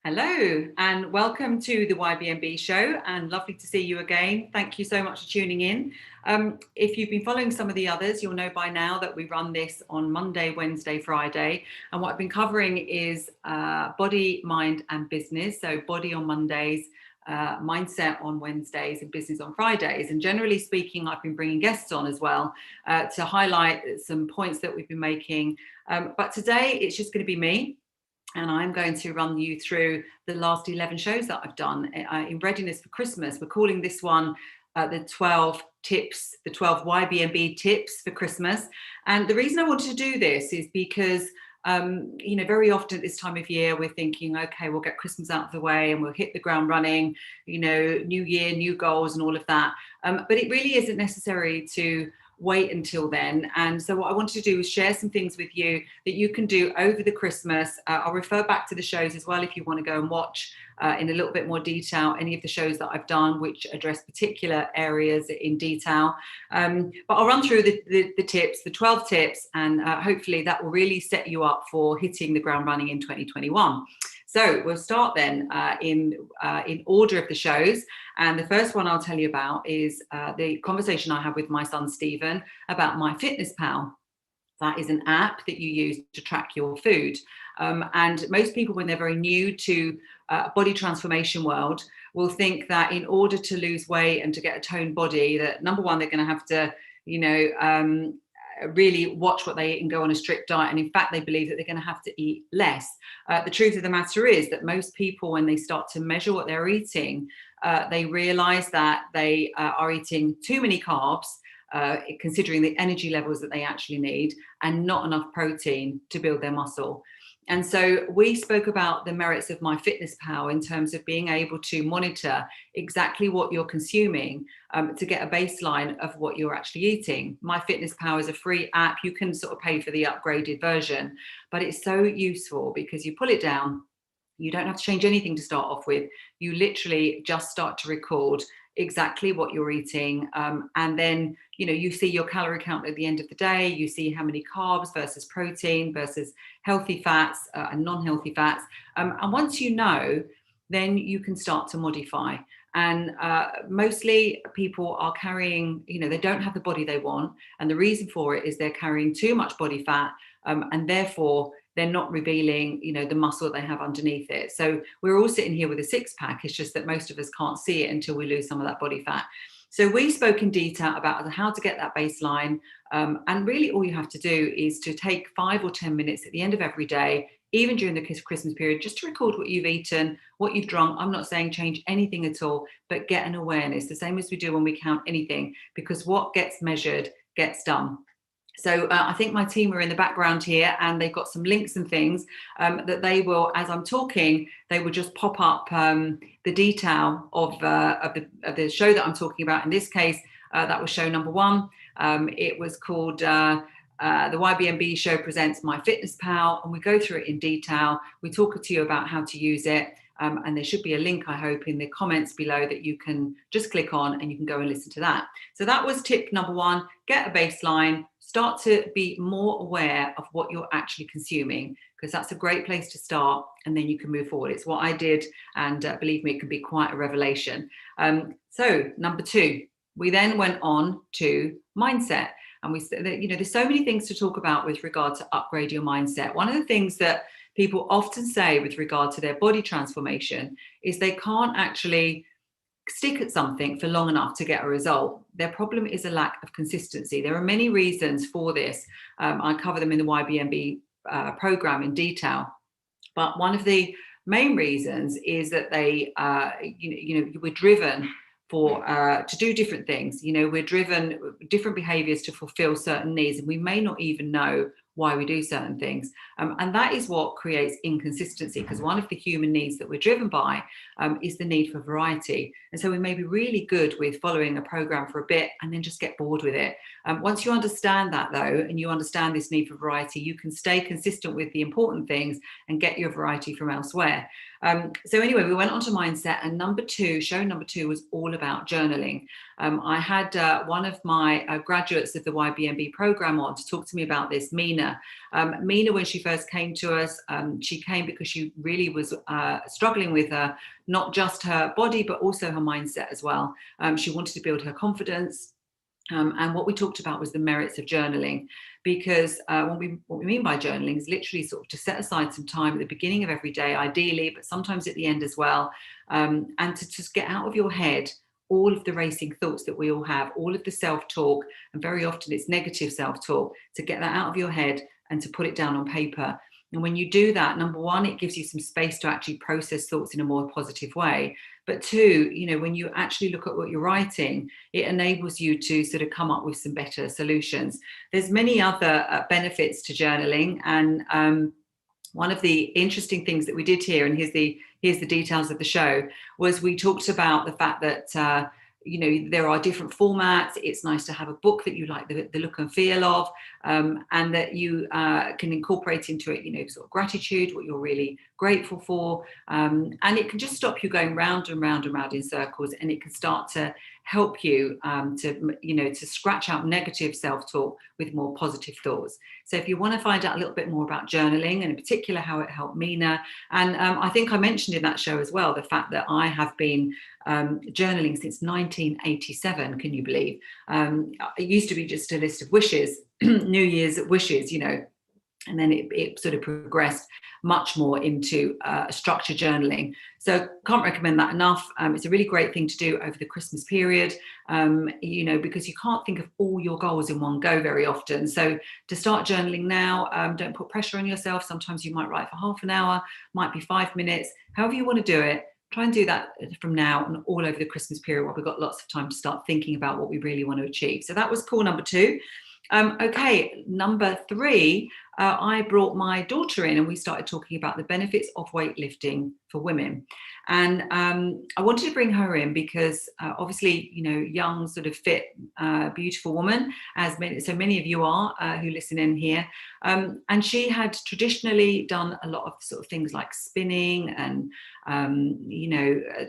Hello and welcome to the YBMB Show, and lovely to see you again. Thank you so much for tuning in. If you've been following some of the others, you'll know by now that we run this on Monday, Wednesday, Friday. And what I've been covering is body, mind and business. So body on Mondays, mindset on Wednesdays and business on Fridays. And generally speaking, I've been bringing guests on as well to highlight some points that we've been making. But today it's just going to be me. And I'm going to run you through the last 11 shows that I've done in readiness for Christmas. We're calling this one the 12 tips, the 12 YBMB tips for Christmas. And the reason I wanted to do this is because, very often at this time of year, we're thinking, okay, we'll get Christmas out of the way and we'll hit the ground running, new year, new goals and all of that. But it really isn't necessary to wait until then. And so what I wanted to do is share some things with you that you can do over the Christmas. I'll refer back to the shows as well if you want to go and watch in a little bit more detail any of the shows that I've done which address particular areas in detail. But I'll run through the tips, the 12 tips, and hopefully that will really set you up for hitting the ground running in 2021. So we'll start then in order of the shows. And the first one I'll tell you about is the conversation I had with my son, Stephen, about MyFitnessPal. That is an app that you use to track your food. And most people, when they're very new to body transformation world, will think that in order to lose weight and to get a toned body, that number one, they're going to have to, really watch what they eat and go on a strict diet. And in fact, they believe that they're going to have to eat less. The truth of the matter is that most people, when they start to measure what they're eating, they realize that they are eating too many carbs, considering the energy levels that they actually need, and not enough protein to build their muscle. And so we spoke about the merits of MyFitnessPal in terms of being able to monitor exactly what you're consuming to get a baseline of what you're actually eating. MyFitnessPal is a free app. You can sort of pay for the upgraded version, but it's so useful because you pull it down. You don't have to change anything to start off with. You literally just start to record exactly what you're eating. And then, you see your calorie count at the end of the day. You see how many carbs versus protein versus healthy fats and non-healthy fats. And once you know, then you can start to modify. And mostly people are carrying, they don't have the body they want. And the reason for it is they're carrying too much body fat. And therefore, they're not revealing, the muscle that they have underneath it. So we're all sitting here with a six pack. It's just that most of us can't see it until we lose some of that body fat. So we spoke in detail about how to get that baseline. And really all you have to do is to take 5 or 10 minutes at the end of every day, even during the Christmas period, just to record what you've eaten, what you've drunk. I'm not saying change anything at all, but get an awareness, the same as we do when we count anything, because what gets measured gets done. So I think my team are in the background here, and they've got some links and things that they will, as I'm talking, they will just pop up the detail of the show that I'm talking about. In this case, that was show number 1. It was called the YBMB Show Presents MyFitnessPal, and we go through it in detail. We talk to you about how to use it. And there should be a link, I hope, in the comments below that you can just click on and you can go and listen to that. So that was tip number 1, get a baseline, start to be more aware of what you're actually consuming, because that's a great place to start, and then you can move forward. It's what I did, and believe me, it can be quite a revelation. So number 2, we then went on to mindset. And there's so many things to talk about with regard to upgrade your mindset. One of the things that people often say with regard to their body transformation is they can't actually stick at something for long enough to get a result. Their problem is a lack of consistency. There are many reasons for this. I cover them in the YBMB program in detail. But one of the main reasons is that they, we're driven to do different things. We're driven different behaviors to fulfill certain needs, and we may not even know why we do certain things. And that is what creates inconsistency, because one of the human needs that we're driven by is the need for variety. And so we may be really good with following a program for a bit and then just get bored with it. Once you understand that, though, and you understand this need for variety, you can stay consistent with the important things and get your variety from elsewhere. So anyway, we went on to mindset, and show number two was all about journaling. I had one of my graduates of the YBMB program on to talk to me about this, Mina. Mina, when she first came to us, she came because she really was struggling with not just her body, but also her mindset as well. She wanted to build her confidence. And what we talked about was the merits of journaling, because what we mean by journaling is literally sort of to set aside some time at the beginning of every day, ideally, but sometimes at the end as well, and to just get out of your head all of the racing thoughts that we all have, all of the self-talk, and very often it's negative self-talk, to get that out of your head and to put it down on paper. And when you do that, number one, it gives you some space to actually process thoughts in a more positive way. But two, when you actually look at what you're writing, it enables you to sort of come up with some better solutions. There's many other benefits to journaling. And one of the interesting things that we did here, and here's the details of the show, was we talked about the fact that there are different formats. It's nice to have a book that you like the look and feel of, and that you can incorporate into it, sort of gratitude, what you're really grateful for, and it can just stop you going round and round and round in circles, and it can start to help you to scratch out negative self-talk with more positive thoughts. So if you want to find out a little bit more about journaling, and in particular how it helped Mina, and I think I mentioned in that show as well the fact that I have been journaling since 1987. Can you believe? It used to be just a list of wishes, New Year's wishes, and then it sort of progressed much more into structured journaling. So can't recommend that enough. It's a really great thing to do over the Christmas period, because you can't think of all your goals in one go very often. So to start journaling now, don't put pressure on yourself. Sometimes you might write for half an hour, might be 5 minutes, however you want to do it. Try and do that from now and all over the Christmas period, while we've got lots of time to start thinking about what we really want to achieve. So that was cool, number two. Okay, number three, I brought my daughter in and we started talking about the benefits of weightlifting for women. And I wanted to bring her in because obviously, young, sort of fit, beautiful woman, as so many of you are who listen in here. And she had traditionally done a lot of sort of things like spinning and,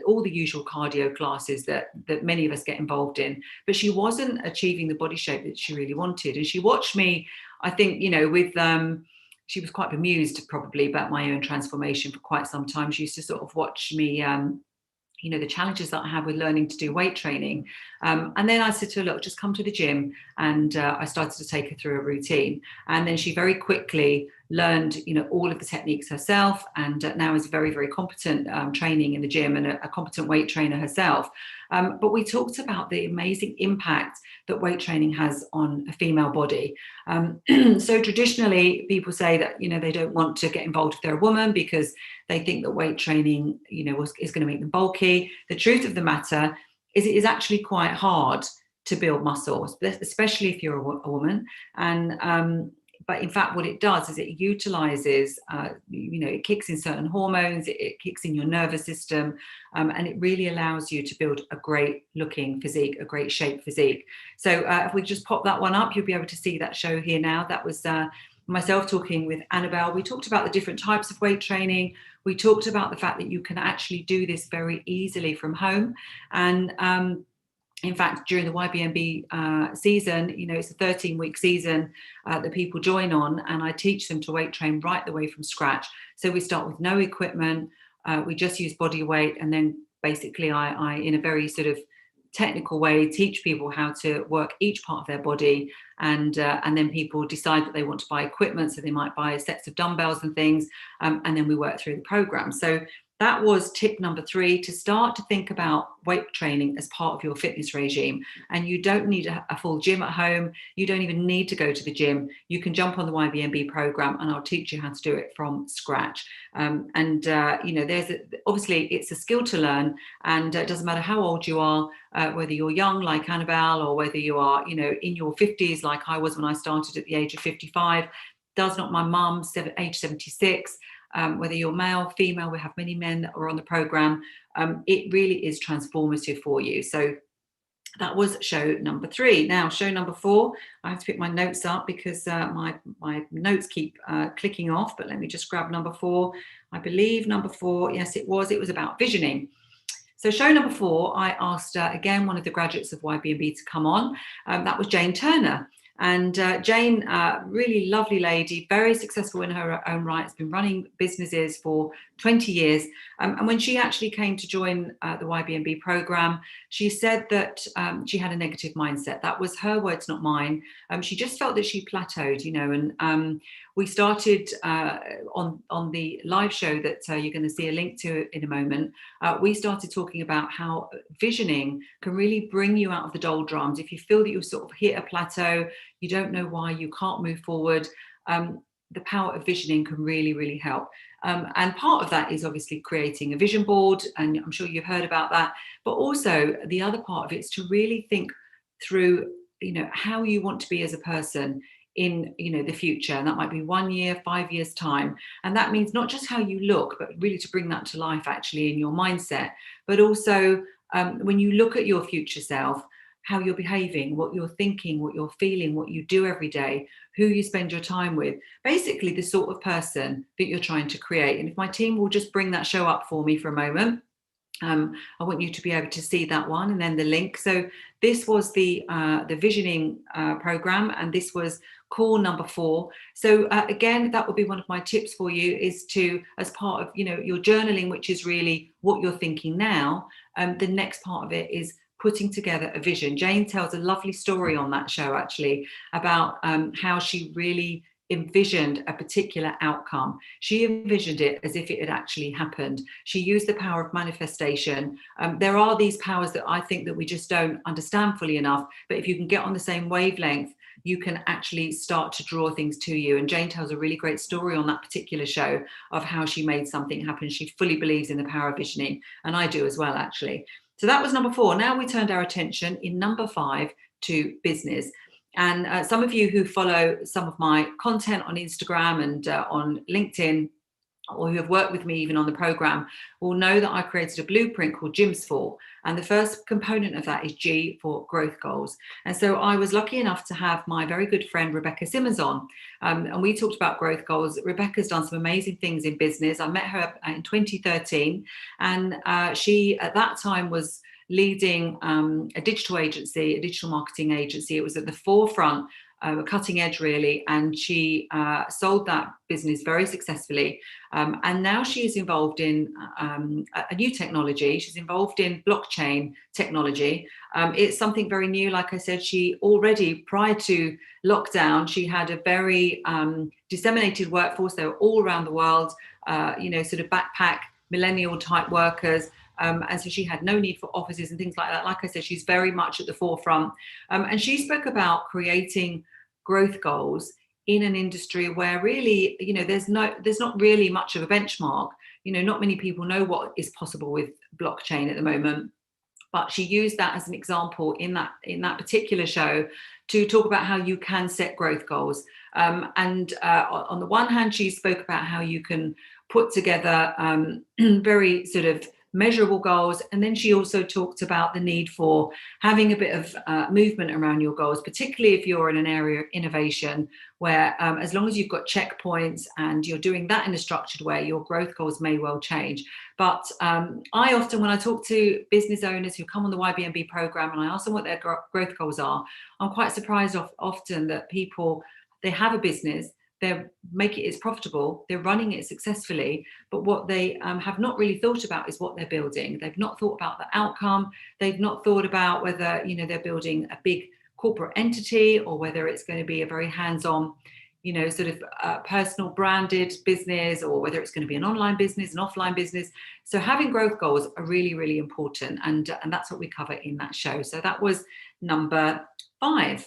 all the usual cardio classes that many of us get involved in. But she wasn't achieving the body shape that she really wanted. And she watched me, I think, she was quite bemused probably about my own transformation for quite some time. She used to sort of watch me, the challenges that I had with learning to do weight training. And then I said to her, look, just come to the gym. And I started to take her through a routine. And then she very quickly learned, all of the techniques herself, and now is very, very competent training in the gym and a competent weight trainer herself. But we talked about the amazing impact that weight training has on a female body. So traditionally, people say that, they don't want to get involved if they're a woman because they think that weight training, is going to make them bulky. The truth of the matter is it is actually quite hard to build muscle, especially if you're a woman. And but in fact, what it does is it utilizes, it kicks in certain hormones, it kicks in your nervous system, and it really allows you to build a great looking physique, a great shaped physique. So if we just pop that one up, you'll be able to see that show here now. That was myself talking with Annabelle. We talked about the different types of weight training. We talked about the fact that you can actually do this very easily from home. And in fact, during the YBMB season, it's a 13-week season that people join on, and I teach them to weight train right the way from scratch. So we start with no equipment, we just use body weight, and then basically I in a very sort of technical way, teach people how to work each part of their body, and then people decide that they want to buy equipment, so they might buy sets of dumbbells and things, and then we work through the program. So that was tip number 3, to start to think about weight training as part of your fitness regime. And you don't need a full gym at home. You don't even need to go to the gym. You can jump on the YBMB program and I'll teach you how to do it from scratch. Obviously it's a skill to learn, and it doesn't matter how old you are, whether you're young like Annabelle or whether you are, in your 50s like I was when I started at the age of 55. Does not my mum, age 76. Whether you're male, female, we have many men that are on the program. It really is transformative for you. So That was show number 3. Now, show number 4, I have to pick my notes up because my notes keep clicking off, but let me just grab number 4. I believe number 4, yes, it was about visioning. So show number 4, I asked, again, one of the graduates of YBMB to come on. That was Jane Turner. And Jane, really lovely lady, very successful in her own right, has been running businesses for 20 years. And when she actually came to join the YBMB program, she said that she had a negative mindset. That was her words, not mine. She just felt that she plateaued, and we started on the live show that you're going to see a link to in a moment. We started talking about how visioning can really bring you out of the doldrums. If you feel that you've sort of hit a plateau, you don't know why, you can't move forward, the power of visioning can really, really help. And part of that is obviously creating a vision board, and I'm sure you've heard about that. But also the other part of it is to really think through, how you want to be as a person in the future, and that might be 1 year, 5 years time. And that means not just how you look, but really to bring that to life actually in your mindset, but also when you look at your future self, how you're behaving, what you're thinking, what you're feeling, what you do every day, who you spend your time with, basically the sort of person that you're trying to create. And if my team will just bring that show up for me for a moment, I want you to be able to see that one and then the link. So this was the visioning program, and this was call number 4. So again, that would be one of my tips for you, is to, as part of your journaling, which is really what you're thinking now, the next part of it is putting together a vision. Jane tells a lovely story on that show actually about how she really envisioned a particular outcome. She envisioned it as if it had actually happened. She used the power of manifestation. There are these powers that I think that we just don't understand fully enough, but if you can get on the same wavelength, you can actually start to draw things to you. And Jane tells a really great story on that particular show of how she made something happen. She fully believes in the power of visioning, and I do as well, actually. So that was number 4. Now we turned our attention in number 5 to business. And some of you who follow some of my content on Instagram and on LinkedIn, or who have worked with me even on the program, will know that I created a blueprint called GYMS for. And the first component of that is G for growth goals. And so I was lucky enough to have my very good friend, Rebecca Simmons, on. And we talked about growth goals. Rebecca's done some amazing things in business. I met her in 2013. And she, at that time, was leading a digital agency, a digital marketing agency. It was at the forefront, cutting edge really, and she sold that business very successfully. And now she is involved in a new technology. She's involved in blockchain technology. It's something very new. Like I said, she already, prior to lockdown, she had a very disseminated workforce. They were all around the world, sort of backpack, millennial type workers. And so she had no need for offices and things like that. Like I said, she's very much at the forefront. And she spoke about creating growth goals in an industry where really, there's not really much of a benchmark. Not many people know what is possible with blockchain at the moment. But she used that as an example in that particular show to talk about how you can set growth goals. And on the one hand, she spoke about how you can put together very sort of measurable goals. And then she also talked about the need for having a bit of movement around your goals, particularly if you're in an area of innovation where as long as you've got checkpoints and you're doing that in a structured way, your growth goals may well change. But I often, when I talk to business owners who come on the YBMB program and I ask them what their growth goals are, I'm quite surprised often that people, they have a business, it's profitable, they're running it successfully, but what they have not really thought about is what they're building. They've not thought about the outcome. They've not thought about whether they're building a big corporate entity or whether it's going to be a very hands-on sort of personal branded business, or whether it's going to be an online business, an offline business. So having growth goals are really, really important, and that's what we cover in that show. So that was number 5.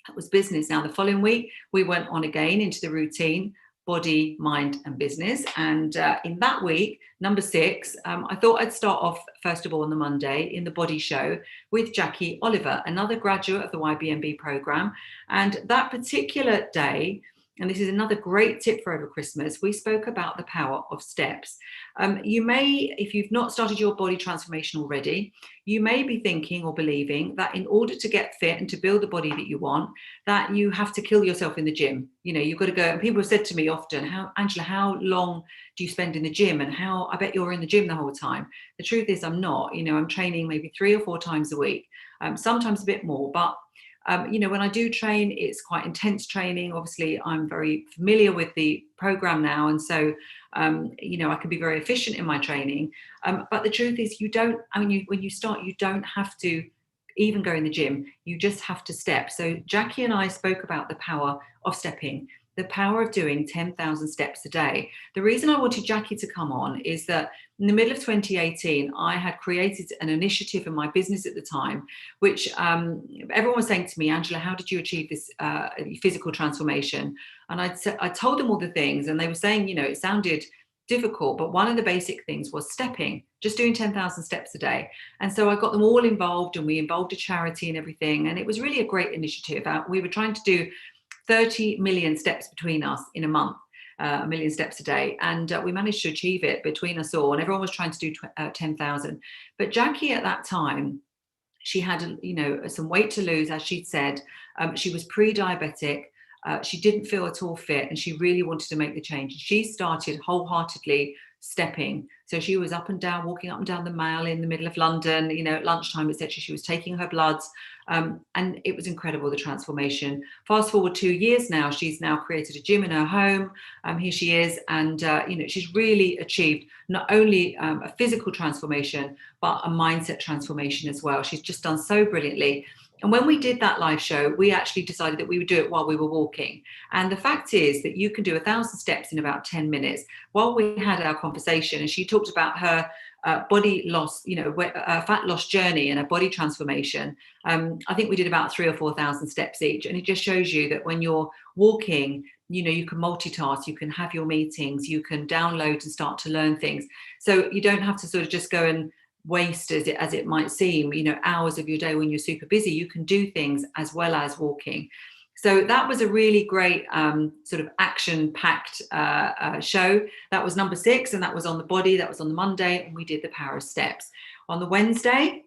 That was business. Now, the following week, we went on again into the routine, body, mind, and business. And in that week, number 6, I thought I'd start off, first of all, on the Monday in the body show with Jackie Oliver, another graduate of the YBMB program. And that particular day, and this is another great tip for over Christmas, we spoke about the power of steps. You may, if you've not started your body transformation already, you may be thinking or believing that in order to get fit and to build the body that you want, that you have to kill yourself in the gym. You know, you've got to go. And people have said to me often, "How, Angela, how long do you spend in the gym? And how, I bet you're in the gym the whole time." The truth is, I'm not. You know, I'm training maybe 3 or 4 times a week, sometimes a bit more, but you know, when I do train, it's quite intense training. Obviously, I'm very familiar with the program now, and so you know, I can be very efficient in my training. But the truth is, you don't. I mean, when you start, you don't have to even go in the gym. You just have to step. So Jackie and I spoke about the power of stepping, the power of doing 10,000 steps a day. The reason I wanted Jackie to come on is that in the middle of 2018, I had created an initiative in my business at the time, which everyone was saying to me, "Angela, how did you achieve this physical transformation?" And I told them all the things, and they were saying, you know, it sounded difficult, but one of the basic things was stepping, just doing 10,000 steps a day. And so I got them all involved, and we involved a charity and everything. And it was really a great initiative. We were trying to do 30 million steps between us in a month. 1 million steps a day, and we managed to achieve it between us all, and everyone was trying to do 10,000. But Jackie at that time, she had, you know, some weight to lose, as she'd said. She was pre-diabetic. She didn't feel at all fit, and she really wanted to make the change. She started wholeheartedly stepping. So she was up and down, walking up and down the Mall in the middle of London, you know, at lunchtime, etc. She was taking her bloods, and it was incredible, the transformation. Fast forward 2 years now, she's now created a gym in her home. Here she is, and you know, she's really achieved not only a physical transformation, but a mindset transformation as well. She's just done so brilliantly. And when we did that live show, we actually decided that we would do it while we were walking. And the fact is that you can do 1,000 steps in about 10 minutes. While we had our conversation, and she talked about her body loss, you know, fat loss journey and a body transformation. I think we did about 3,000 or 4,000 steps each. And it just shows you that when you're walking, you know, you can multitask, you can have your meetings, you can download and start to learn things. So you don't have to sort of just go and waste, as it might seem, you know, hours of your day when you're super busy. You can do things as well as walking. So that was a really great sort of action-packed show. That was number 6, and that was on the body. That was on the Monday, and we did the power of steps. On the Wednesday,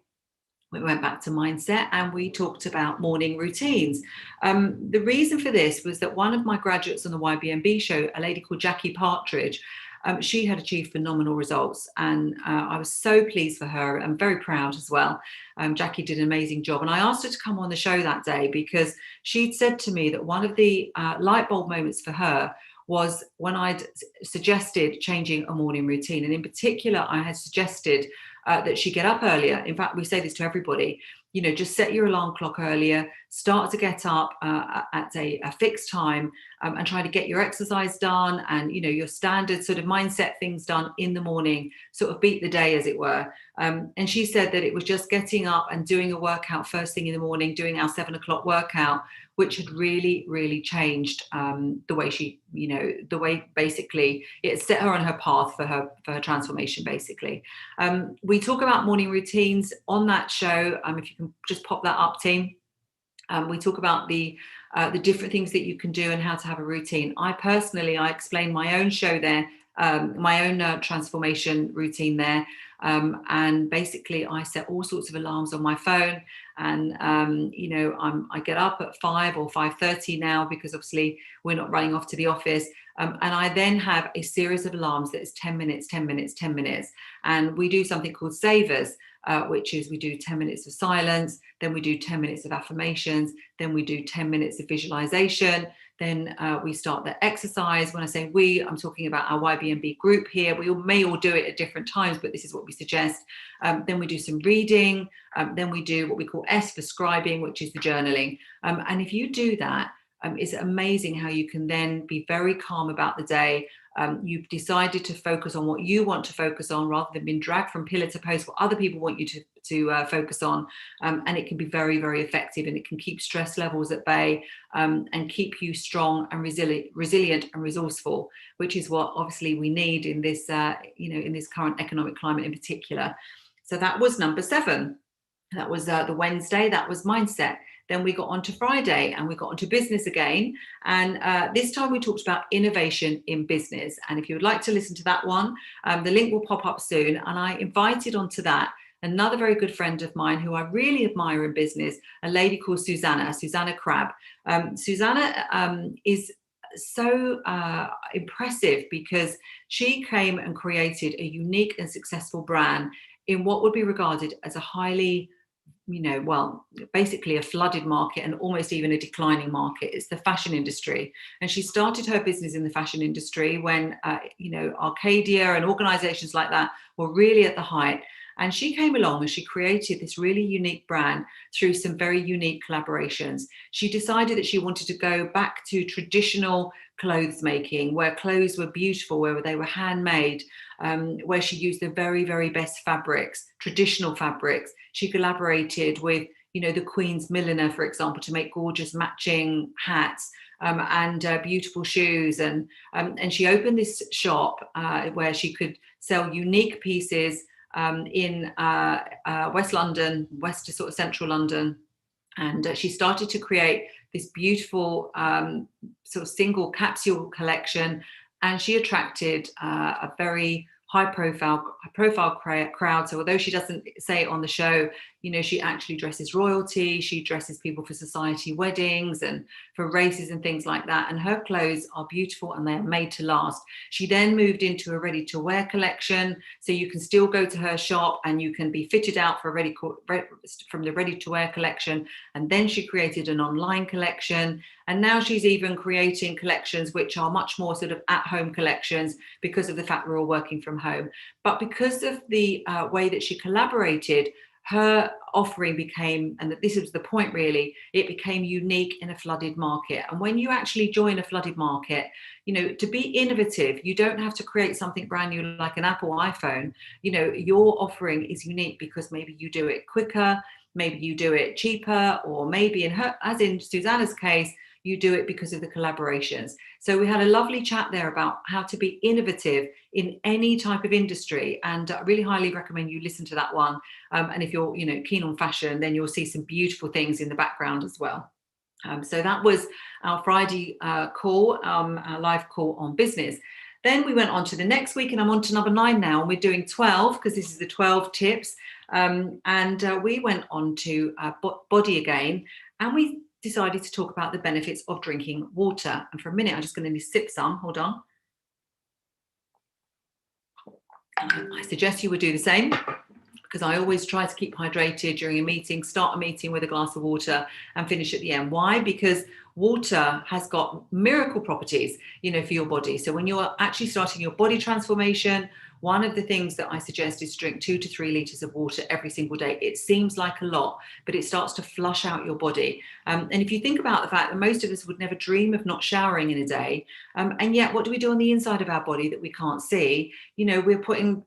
we went back to mindset, and we talked about morning routines. The reason for this was that one of my graduates on the YBMB show, a lady called Jackie Partridge, she had achieved phenomenal results, and I was so pleased for her. I'm very proud as well. Jackie did an amazing job, and I asked her to come on the show that day because she'd said to me that one of the light bulb moments for her was when I'd suggested changing a morning routine. And in particular, I had suggested that she get up earlier. In fact, we say this to everybody, you know, just set your alarm clock earlier, start to get up at a fixed time, and try to get your exercise done and, you know, your standard sort of mindset things done in the morning, sort of beat the day, as it were. And she said that it was just getting up and doing a workout first thing in the morning, doing our 7 o'clock workout, which had really, really changed the way she, you know, the way basically it set her on her path for her transformation, basically. We talk about morning routines on that show. If you can just pop that up, team. We talk about the different things that you can do and how to have a routine. I explain my own show there, my own transformation routine there. And basically I set all sorts of alarms on my phone, and you know, I get up at 5 or 5:30 now, because obviously we're not running off to the office. And I then have a series of alarms that is 10 minutes, 10 minutes, 10 minutes. And we do something called savers, which is we do 10 minutes of silence, then we do 10 minutes of affirmations, then we do 10 minutes of visualization, then we start the exercise. When I say we, I'm talking about our YBMB group here. We may all do it at different times, but this is what we suggest. Then we do some reading. Then we do what we call S for scribing, which is the journaling. And if you do that, it's amazing how you can then be very calm about the day. You've decided to focus on what you want to focus on, rather than being dragged from pillar to post what other people want you to focus on. And it can be very, very effective, and it can keep stress levels at bay, and keep you strong and resilient and resourceful, which is what obviously we need in this, you know, in this current economic climate in particular. So that was number 7. That was the Wednesday. That was mindset. Then we got on to Friday and we got onto business again. And this time we talked about innovation in business. And if you would like to listen to that one, the link will pop up soon. And I invited onto that another very good friend of mine who I really admire in business, a lady called Susanna Crabb. Susanna is so impressive because she came and created a unique and successful brand in what would be regarded as a highly, well, basically a flooded market and almost even a declining market. It's the fashion industry. And she started her business in the fashion industry when, Arcadia and organizations like that were really at the height. And she came along and she created this really unique brand through some very unique collaborations. She decided that she wanted to go back to traditional clothes making, where clothes were beautiful, where they were handmade, where she used the very, very best fabrics, traditional fabrics. She collaborated with, the Queen's milliner, for example, to make gorgeous matching hats and beautiful shoes. And she opened this shop where she could sell unique pieces in West London, west to sort of central London. And she started to create this beautiful sort of single capsule collection. And she attracted a very high profile crowd. So although she doesn't say it on the show, she actually dresses royalty. She dresses people for society weddings and for races and things like that. And her clothes are beautiful and they're made to last. She then moved into a ready to wear collection. So you can still go to her shop and you can be fitted out for from the ready to wear collection. And then she created an online collection. And now she's even creating collections which are much more sort of at-home collections because of the fact we're all working from home. But because of the way that she collaborated, her offering became, and this was the point really, it became unique in a flooded market. And when you actually join a flooded market, to be innovative, you don't have to create something brand new like an Apple iPhone. Your offering is unique because maybe you do it quicker, maybe you do it cheaper, or maybe as in Susanna's case, you do it because of the collaborations. So we had a lovely chat there about how to be innovative in any type of industry. And I really highly recommend you listen to that one. And if you're, keen on fashion, then you'll see some beautiful things in the background as well. So that was our Friday call, our live call on business. Then we went on to the next week, and I'm on to number 9 now, and we're doing 12 because this is the 12 tips. And we went on to body again, and we decided to talk about the benefits of drinking water. And for a minute, I'm just going to sip some. Hold on. I suggest you would do the same, because I always try to keep hydrated during a meeting, start a meeting with a glass of water and finish at the end. Why? Because water has got miracle properties, for your body. So when you're actually starting your body transformation, one of the things that I suggest is drink 2 to 3 liters of water every single day. It seems like a lot, but it starts to flush out your body. And if you think about the fact that most of us would never dream of not showering in a day, and yet what do we do on the inside of our body that we can't see? We're putting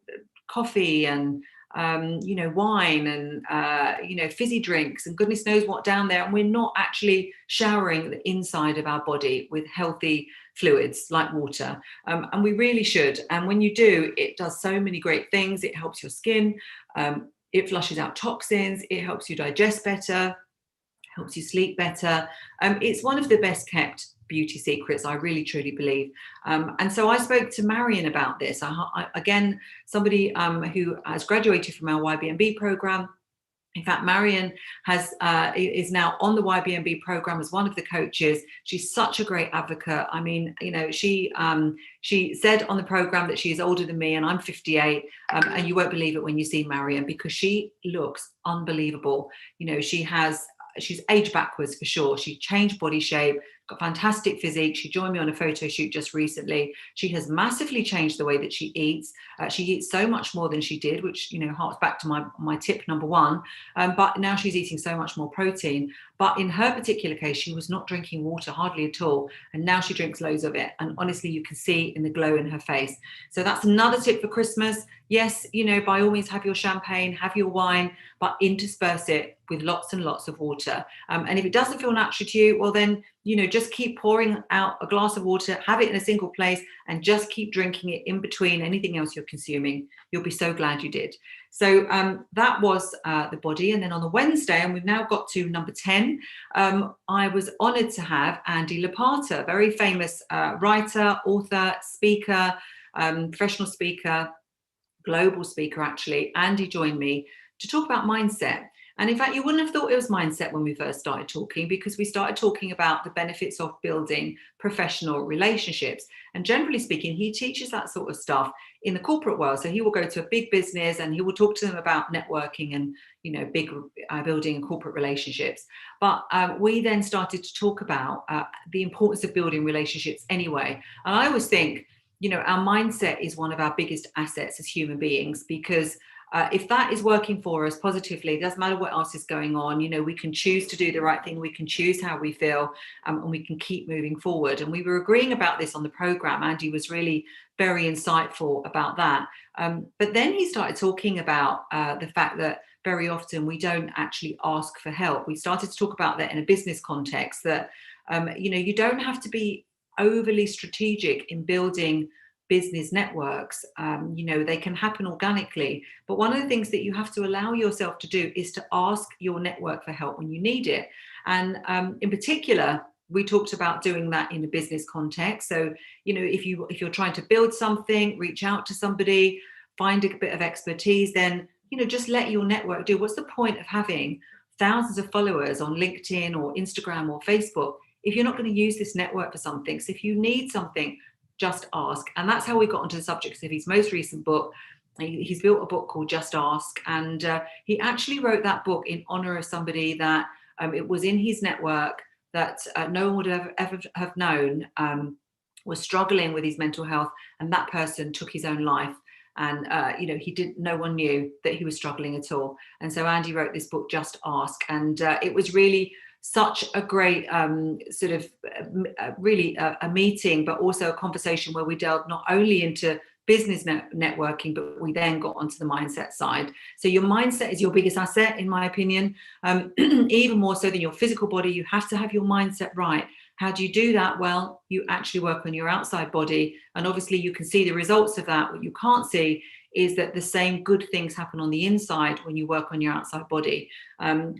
coffee and wine and, fizzy drinks and goodness knows what down there. And we're not actually showering the inside of our body with healthy fluids like water. And we really should. And when you do, it does so many great things. It helps your skin. It flushes out toxins. It helps you digest better, helps you sleep better. It's one of the best kept beauty secrets, I really truly believe. And so I spoke to Marion about this. Again, somebody who has graduated from our YBMB program. In fact, Marion is now on the YBMB program as one of the coaches. She's such a great advocate. I mean, she said on the program that she is older than me, and I'm 58. And you won't believe it when you see Marion, because she looks unbelievable. She's aged backwards for sure. She changed body shape, got fantastic physique. She joined me on a photo shoot just recently. She has massively changed the way that she eats. She eats so much more than she did, which, harks back to my tip number 1. But now she's eating so much more protein. But in her particular case, she was not drinking water hardly at all. And now she drinks loads of it. And honestly, you can see in the glow in her face. So that's another tip for Christmas. Yes, by all means, have your champagne, have your wine, but intersperse it with lots and lots of water. And if it doesn't feel natural to you, well, then just keep pouring out a glass of water, have it in a single place, and just keep drinking it in between anything else you're consuming. You'll be so glad you did. So that was the body. And then on the Wednesday, and we've now got to number 10, I was honored to have Andy Lapata, very famous writer, author, speaker, professional speaker, global speaker, actually. Andy joined me to talk about mindset. And in fact, you wouldn't have thought it was mindset when we first started talking, because we started talking about the benefits of building professional relationships. And generally speaking, he teaches that sort of stuff in the corporate world. So he will go to a big business and he will talk to them about networking and, big building and corporate relationships. But we then started to talk about the importance of building relationships anyway. And I always think, our mindset is one of our biggest assets as human beings, because if that is working for us positively, it doesn't matter what else is going on. We can choose to do the right thing. We can choose how we feel, and we can keep moving forward. And we were agreeing about this on the program. Andy was really very insightful about that. But then he started talking about the fact that very often we don't actually ask for help. We started to talk about that in a business context, that, you don't have to be overly strategic in building business networks. They can happen organically. But one of the things that you have to allow yourself to do is to ask your network for help when you need it. And in particular, we talked about doing that in a business context. So, if you're trying to build something, reach out to somebody, find a bit of expertise, then, just let your network do. What's the point of having thousands of followers on LinkedIn or Instagram or Facebook if you're not going to use this network for something? So if you need something, just ask. And that's how we got onto the subject of his most recent book. He's built a book called Just Ask, and he actually wrote that book in honor of somebody that it was in his network that no one would ever have known was struggling with his mental health, and that person took his own life. And no one knew that he was struggling at all. And so Andy wrote this book, Just Ask, and it was really such a great a meeting, but also a conversation where we delved not only into business networking, but we then got onto the mindset side. So your mindset is your biggest asset, in my opinion, even more so than your physical body. You have to have your mindset right. How do you do that? Well, you actually work on your outside body, and obviously you can see the results of that. What you can't see is that the same good things happen on the inside when you work on your outside body.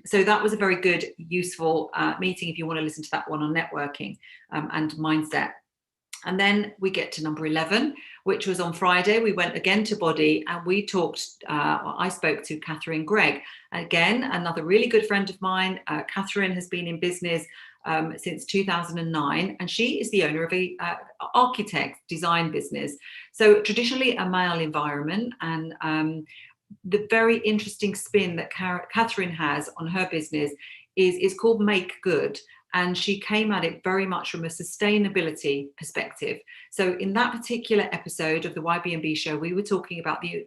So that was a very good, useful meeting if you want to listen to that one on networking and mindset. And then we get to number 11, which was on Friday. We went again to body, and we talked, I spoke to Catherine Gregg. Again, another really good friend of mine. Catherine has been in business since 2009, and she is the owner of a architect design business. So traditionally a male environment, and the very interesting spin that Catherine has on her business is called Make Good. And she came at it very much from a sustainability perspective. So in that particular episode of the YBMB show, we were talking about the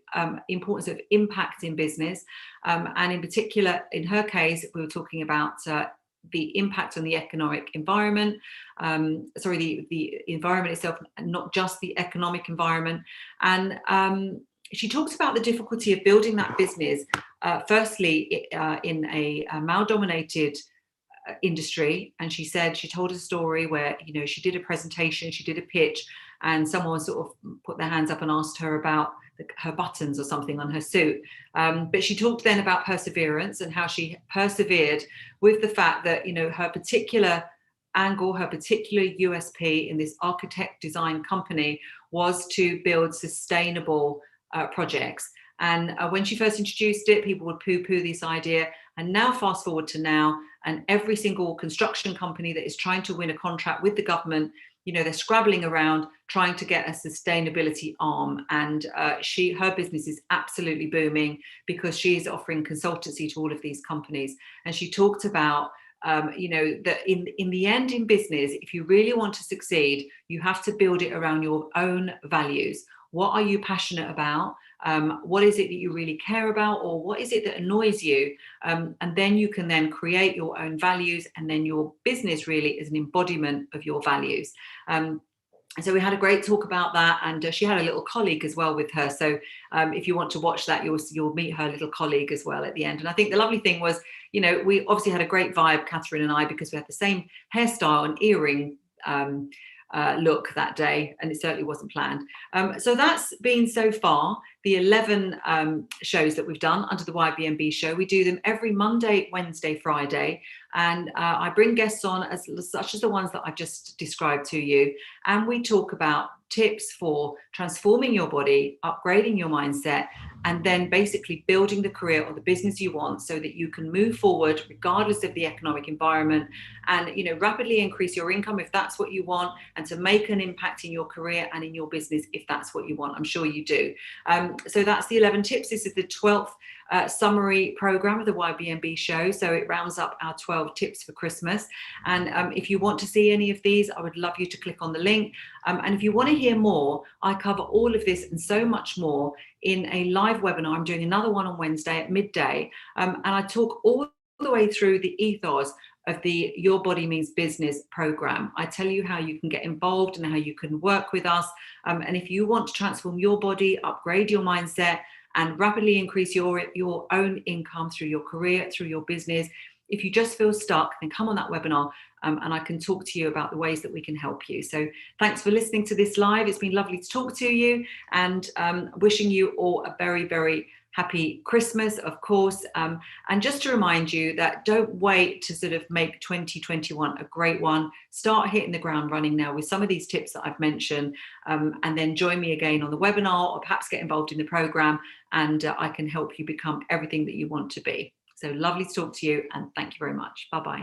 importance of impact in business. And in particular, in her case, we were talking about the impact on the economic environment, the environment itself, not just the economic environment. And she talks about the difficulty of building that business, firstly, in a male-dominated industry. And she told us a story where, she did a presentation, she did a pitch, and someone sort of put their hands up and asked her about her buttons or something on her suit. But she talked then about perseverance and how she persevered with the fact that, her particular angle, her particular USP in this architect design company was to build sustainable projects. And when she first introduced it, people would poo-poo this idea. And now fast forward to now, and every single construction company that is trying to win a contract with the government, they're scrabbling around trying to get a sustainability arm. And her business is absolutely booming because she's offering consultancy to all of these companies. And she talked about, that in the end in business, if you really want to succeed, you have to build it around your own values. What are you passionate about? What is it that you really care about, or what is it that annoys you? And then you can then create your own values, and then your business really is an embodiment of your values. so we had a great talk about that, and she had a little colleague as well with her. So if you want to watch that, you'll meet her little colleague as well at the end. And I think the lovely thing was, we obviously had a great vibe, Catherine and I, because we had the same hairstyle and earring look that day, and it certainly wasn't planned. So that's been so far the 11 shows that we've done under the YBMB show. We do them every Monday, Wednesday, Friday, and I bring guests on such as the ones that I've just described to you, and we talk about tips for transforming your body, upgrading your mindset, and then basically building the career or the business you want so that you can move forward regardless of the economic environment, and rapidly increase your income if that's what you want, and to make an impact in your career and in your business if that's what you want. I'm sure you do. So that's the 11 tips. This is the 12th summary program of the YBMB show, so it rounds up our 12 tips for Christmas. And if you want to see any of these, I would love you to click on the link. And if you want to hear more, I cover all of this and so much more in a live webinar. I'm doing another one on Wednesday at midday, and I talk all the way through the ethos of the Your Body Means Business program. I tell you how you can get involved and how you can work with us. And if you want to transform your body, upgrade your mindset, and rapidly increase your own income through your career, through your business, if you just feel stuck, then come on that webinar, and I can talk to you about the ways that we can help you. So thanks for listening to this live. It's been lovely to talk to you, and wishing you all a very, very happy Christmas, of course. And just to remind you that don't wait to sort of make 2021 a great one. Start hitting the ground running now with some of these tips that I've mentioned, and then join me again on the webinar, or perhaps get involved in the program, and I can help you become everything that you want to be. So lovely to talk to you, and thank you very much. Bye-bye.